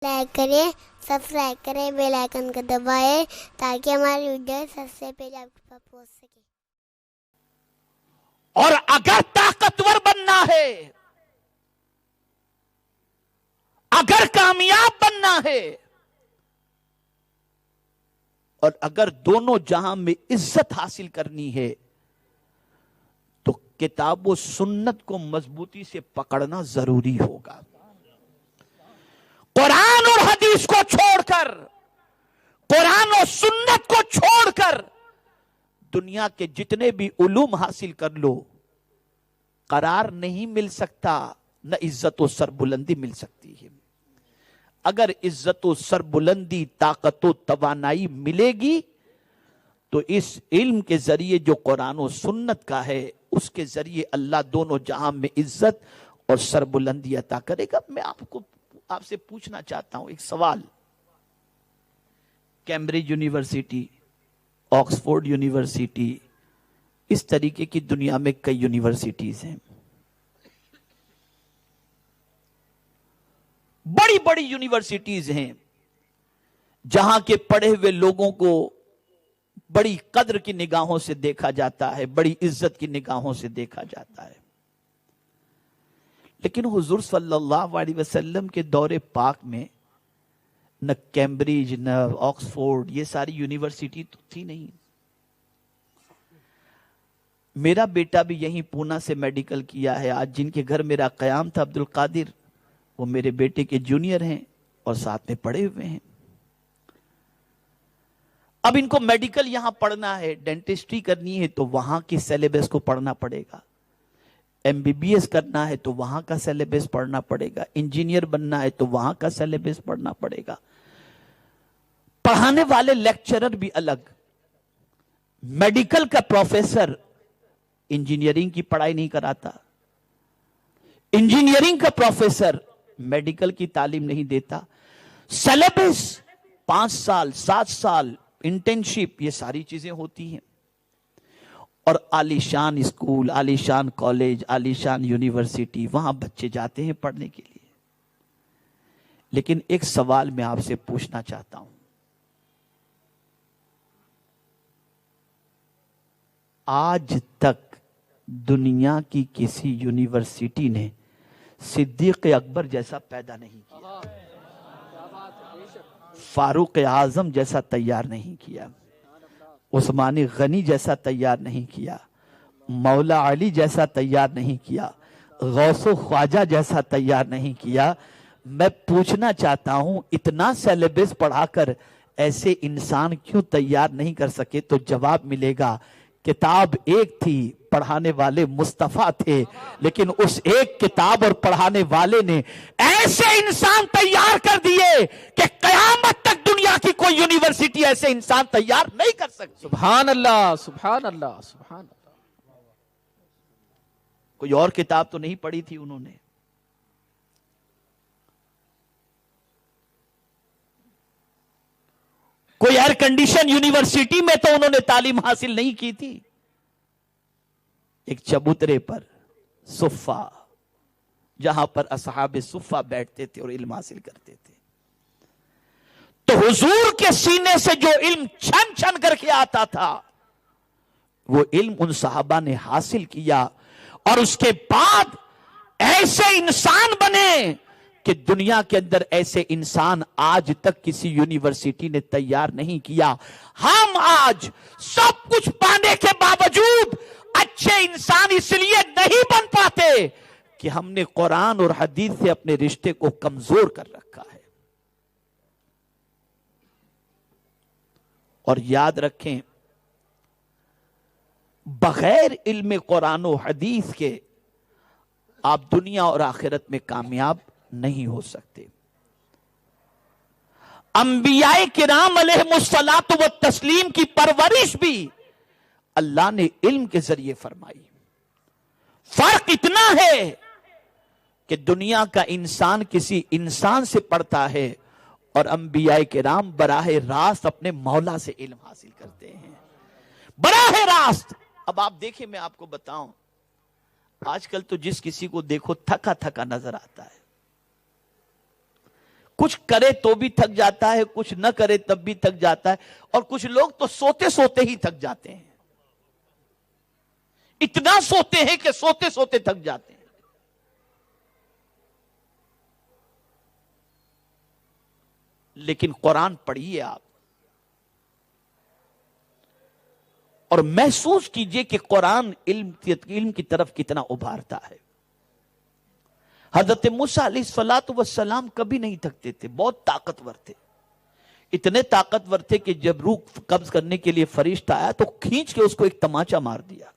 Like کریں، subscribe کریں، bell icon کو دبائیں تاکہ ہماری ویڈیو سب سے پہلے آپ کے پاس پہنچ سکے۔ اور اگر طاقتور بننا ہے، اگر کامیاب بننا ہے، اور اگر دونوں جہاں میں عزت حاصل کرنی ہے تو کتاب و سنت کو مضبوطی سے پکڑنا ضروری ہوگا۔ قرآن اور حدیث کو چھوڑ کر، قرآن و سنت کو چھوڑ کر دنیا کے جتنے بھی علوم حاصل کر لو، قرار نہیں مل سکتا، نہ عزت و سربلندی مل سکتی ہے۔ اگر عزت و سربلندی، طاقت و توانائی ملے گی تو اس علم کے ذریعے جو قرآن و سنت کا ہے، اس کے ذریعے اللہ دونوں جہاں میں عزت اور سربلندی عطا کرے گا۔ میں آپ سے پوچھنا چاہتا ہوں ایک سوال۔ کیمبرج یونیورسٹی، آکسفورڈ یونیورسٹی، اس طریقے کی دنیا میں کئی یونیورسٹیز ہیں، بڑی بڑی یونیورسٹیز ہیں جہاں کے پڑھے ہوئے لوگوں کو بڑی قدر کی نگاہوں سے دیکھا جاتا ہے، بڑی عزت کی نگاہوں سے دیکھا جاتا ہے۔ لیکن حضور صلی اللہ علیہ وسلم کے دور پاک میں نہ کیمبرج نہ آکسفورڈ یہ ساری یونیورسٹی تو تھی نہیں۔ میرا بیٹا بھی یہیں پونا سے میڈیکل کیا ہے۔ آج جن کے گھر میرا قیام تھا، عبد القادر، وہ میرے بیٹے کے جونیئر ہیں اور ساتھ میں پڑھے ہوئے ہیں۔ اب ان کو میڈیکل یہاں پڑھنا ہے، ڈینٹسٹری کرنی ہے تو وہاں کی سیلیبس کو پڑھنا پڑے گا، ایم بی بی ایس کرنا ہے تو وہاں کا سیلیبس پڑھنا پڑے گا، انجینئر بننا ہے تو وہاں کا سیلیبس پڑھنا پڑے گا۔ پڑھانے والے لیکچرر بھی الگ، میڈیکل کا پروفیسر انجینئرنگ کی پڑھائی نہیں کراتا، انجینئرنگ کا پروفیسر میڈیکل کی تعلیم نہیں دیتا۔ سیلیبس 5 سال 7 سال انٹرنشپ، یہ ساری چیزیں ہوتی ہیں، اور عالیشان اسکول، عالیشان کالج، عالیشان یونیورسٹی، وہاں بچے جاتے ہیں پڑھنے کے لیے۔ لیکن ایک سوال میں آپ سے پوچھنا چاہتا ہوں، آج تک دنیا کی کسی یونیورسٹی نے صدیق اکبر جیسا پیدا نہیں کیا، فاروق اعظم جیسا تیار نہیں کیا، عثمان غنی جیسا تیار نہیں کیا، مولا علی جیسا تیار نہیں کیا، غوث و خواجہ جیسا تیار نہیں کیا۔ میں پوچھنا چاہتا ہوں، اتنا سیلیبس پڑھا کر ایسے انسان کیوں تیار نہیں کر سکے؟ تو جواب ملے گا، کتاب ایک تھی، پڑھانے والے مصطفیٰ تھے، لیکن اس ایک کتاب اور پڑھانے والے نے ایسے انسان تیار کر دیے کہ قیامت تک دنیا کی کوئی یونیورسٹی ایسے انسان تیار نہیں کر سکتی۔ سبحان اللہ، سبحان اللہ، سبحان اللہ۔ کوئی اور کتاب تو نہیں پڑھی تھی انہوں نے، کوئی ایئر کنڈیشن یونیورسٹی میں تو انہوں نے تعلیم حاصل نہیں کی تھی۔ ایک چبوترے پر صفہ، جہاں پر اصحاب صفہ بیٹھتے تھے اور علم حاصل کرتے تھے، تو حضور کے سینے سے جو علم چھن چھن کر کے آتا تھا، وہ علم ان صحابہ نے حاصل کیا، اور اس کے بعد ایسے انسان بنے کہ دنیا کے اندر ایسے انسان آج تک کسی یونیورسٹی نے تیار نہیں کیا۔ ہم آج سب کچھ پانے کے باوجود اچھے انسان اس لیے نہیں بن پاتے کہ ہم نے قرآن اور حدیث سے اپنے رشتے کو کمزور کر رکھا ہے۔ اور یاد رکھیں، بغیر علم قرآن و حدیث کے آپ دنیا اور آخرت میں کامیاب نہیں ہو سکتے۔ انبیاء کرام علیہم الصلاۃ والتسلیم کی پرورش بھی اللہ نے علم کے ذریعے فرمائی۔ فرق اتنا ہے کہ دنیا کا انسان کسی انسان سے پڑھتا ہے، اور انبیاء کرام براہ راست اپنے مولا سے علم حاصل کرتے ہیں، براہ راست۔ اب آپ دیکھیں، میں آپ کو بتاؤں، آج کل تو جس کسی کو دیکھو تھکا تھکا نظر آتا ہے، کچھ کرے تو بھی تھک جاتا ہے، کچھ نہ کرے تب بھی تھک جاتا ہے، اور کچھ لوگ تو سوتے سوتے ہی تھک جاتے ہیں، اتنا سوتے ہیں کہ سوتے سوتے تھک جاتے ہیں۔ لیکن قرآن پڑھیے آپ اور محسوس کیجئے کہ قرآن علم کی طرف کتنا ابھارتا ہے۔ حضرت موسیٰ علیہ الصلوۃ والسلام کبھی نہیں تھکتے تھے، بہت طاقتور تھے، اتنے طاقتور تھے کہ جب روح قبض کرنے کے لیے فرشتہ آیا تو کھینچ کے اس کو ایک تماچا مار دیا۔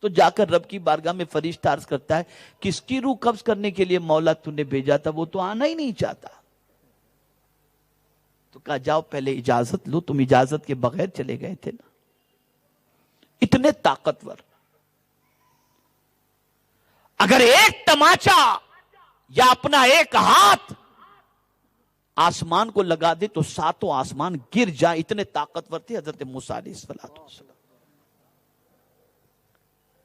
تو جا کر رب کی بارگاہ میں فرشتہ عرض کرتا ہے، کس کی روح قبض کرنے کے لیے مولا تو نے بھیجا تھا؟ وہ تو آنا ہی نہیں چاہتا۔ تو کہا جاؤ پہلے اجازت لو، تم اجازت کے بغیر چلے گئے تھے نا۔ اتنے طاقتور، اگر ایک تماچا یا اپنا ایک ہاتھ آسمان کو لگا دے تو ساتوں آسمان گر جائے، اتنے طاقتور تھے حضرت موسیٰ علیہ السلام۔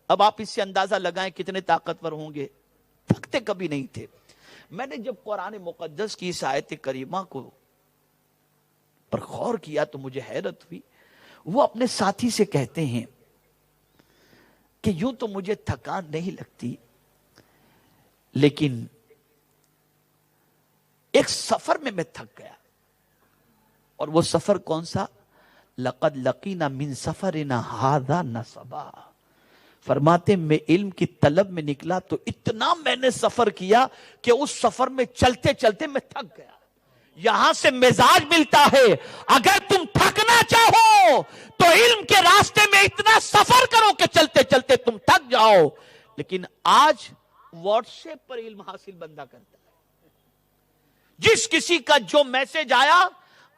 اب آپ اس سے اندازہ لگائیں کتنے طاقتور ہوں گے، تھکتے کبھی نہیں تھے۔ میں نے جب قرآن مقدس کی اس آیت کریمہ کو پر غور کیا تو مجھے حیرت ہوئی۔ وہ اپنے ساتھی سے کہتے ہیں کہ یوں تو مجھے تھکان نہیں لگتی، لیکن ایک سفر میں تھک گیا، اور وہ سفر کون سا؟ لقد لقینا من سفرنا ھذا نصبا۔ فرماتے میں علم کی طلب میں نکلا تو اتنا میں نے سفر کیا کہ اس سفر میں چلتے چلتے میں تھک گیا۔ یہاں سے مزاج ملتا ہے، اگر تم تھکنا چاہو تو علم کے راستے میں اتنا سفر کرو کہ چلتے چلتے تم تھک جاؤ۔ لیکن آج واٹس ایپ پر علم حاصل بندہ کرتا ہے، جس کسی کا جو میسج آیا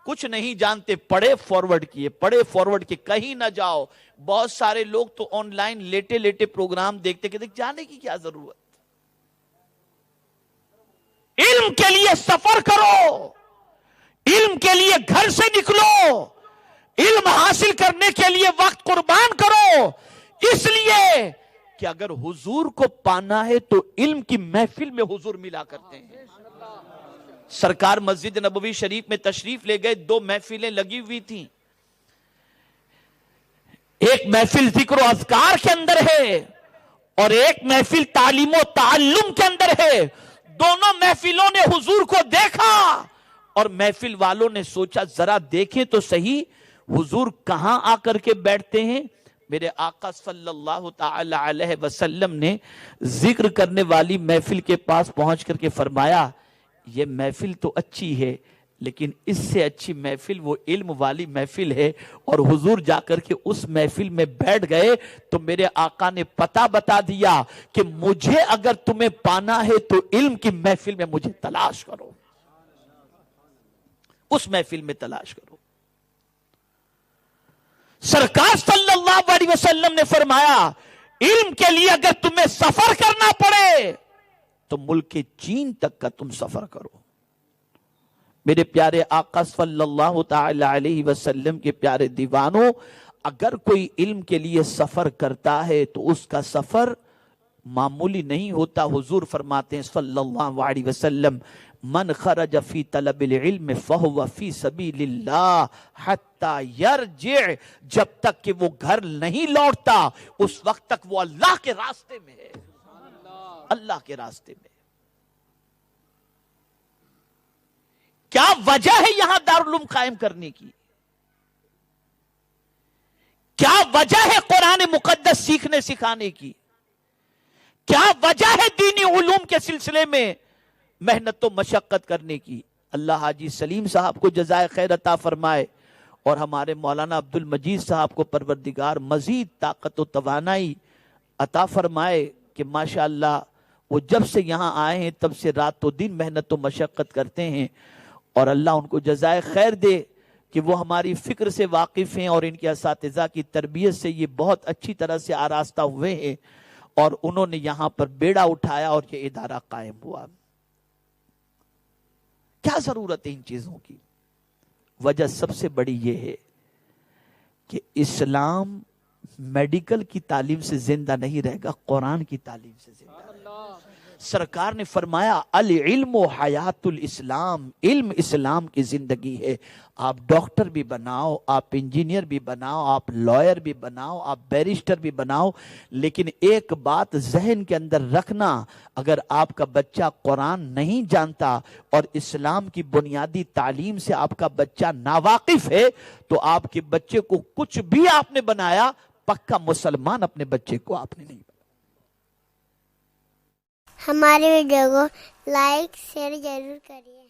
کچھ نہیں جانتے، پڑھے فارورڈ کیے، کہیں نہ جاؤ۔ بہت سارے لوگ تو آن لائن لیٹے لیٹے پروگرام دیکھتے کہ جانے کی کیا ضرورت، علم کے لیے سفر کرو، علم کے لیے گھر سے نکلو، علم حاصل کرنے کے لیے وقت قربان کرو، اس لیے کہ اگر حضور کو پانا ہے تو علم کی محفل میں حضور ملا کرتے ہیں۔ سرکار مسجد نبوی شریف میں تشریف لے گئے، 2 محفلیں لگی ہوئی تھیں، ایک محفل ذکر و اذکار کے اندر ہے اور ایک محفل تعلیم و تعلم کے اندر ہے۔ دونوں محفلوں نے حضور کو دیکھا اور محفل والوں نے سوچا ذرا دیکھیں تو صحیح حضور کہاں آ کر کے بیٹھتے ہیں۔ میرے آقا صلی اللہ تعالی علیہ وسلم نے ذکر کرنے والی محفل کے پاس پہنچ کر کے فرمایا، یہ محفل تو اچھی ہے لیکن اس سے اچھی محفل وہ علم والی محفل ہے، اور حضور جا کر کے اس محفل میں بیٹھ گئے تو میرے آقا نے پتہ بتا دیا کہ مجھے اگر تمہیں پانا ہے تو علم کی محفل میں مجھے تلاش کرو، اس محفل میں تلاش کرو۔ سرکار صلی اللہ علیہ وسلم نے فرمایا، علم کے لیے اگر تمہیں سفر کرنا پڑے تو ملک چین تک کا تم سفر کرو۔ میرے پیارے آقا صلی اللہ تعالی علیہ وسلم کے پیارے دیوانوں، اگر کوئی علم کے لیے سفر کرتا ہے تو اس کا سفر معمولی نہیں ہوتا۔ حضور فرماتے ہیں صلی اللہ علیہ وسلم، من خرج فی طلب العلم فہو فی سبیل اللہ حتی یرجع، جب تک کہ وہ گھر نہیں لوٹتا اس وقت تک وہ اللہ کے راستے میں ہے، اللہ کے راستے میں۔ کیا وجہ ہے یہاں دارالعلوم قائم کرنے کی؟ کیا وجہ ہے قرآن مقدس سیکھنے سکھانے کی؟ کیا وجہ ہے دینی علوم کے سلسلے میں محنت و مشقت کرنے کی؟ اللہ حاجی سلیم صاحب کو جزائے خیر عطا فرمائے، اور ہمارے مولانا عبد المجید صاحب کو پروردگار مزید طاقت و توانائی عطا فرمائے کہ ماشاءاللہ وہ جب سے یہاں آئے ہیں تب سے رات و دن محنت و مشقت کرتے ہیں، اور اللہ ان کو جزائے خیر دے کہ وہ ہماری فکر سے واقف ہیں اور ان کے اساتذہ کی تربیت سے یہ بہت اچھی طرح سے آراستہ ہوئے ہیں، اور انہوں نے یہاں پر بیڑا اٹھایا اور یہ ادارہ قائم ہوا۔ کیا ضرورت ہے ان چیزوں کی؟ وجہ سب سے بڑی یہ ہے کہ اسلام میڈیکل کی تعلیم سے زندہ نہیں رہے گا، قرآن کی تعلیم سے زندہ رہے گا۔ سرکار نے فرمایا العلم حیات الاسلام، علم اسلام کی زندگی ہے. آپ ڈاکٹر بھی بناؤ، آپ انجینئر بھی بناؤ، آپ لائر بھی بناؤ، آپ بیرسٹر بھی بناؤ، لیکن ایک بات ذہن کے اندر رکھنا، اگر آپ کا بچہ قرآن نہیں جانتا اور اسلام کی بنیادی تعلیم سے آپ کا بچہ ناواقف ہے تو آپ کے بچے کو کچھ بھی آپ نے بنایا، پکا مسلمان اپنے بچے کو آپ نے نہیں بنایا. ہمارے ویڈیو کو لائک شیئر ضرور کریے.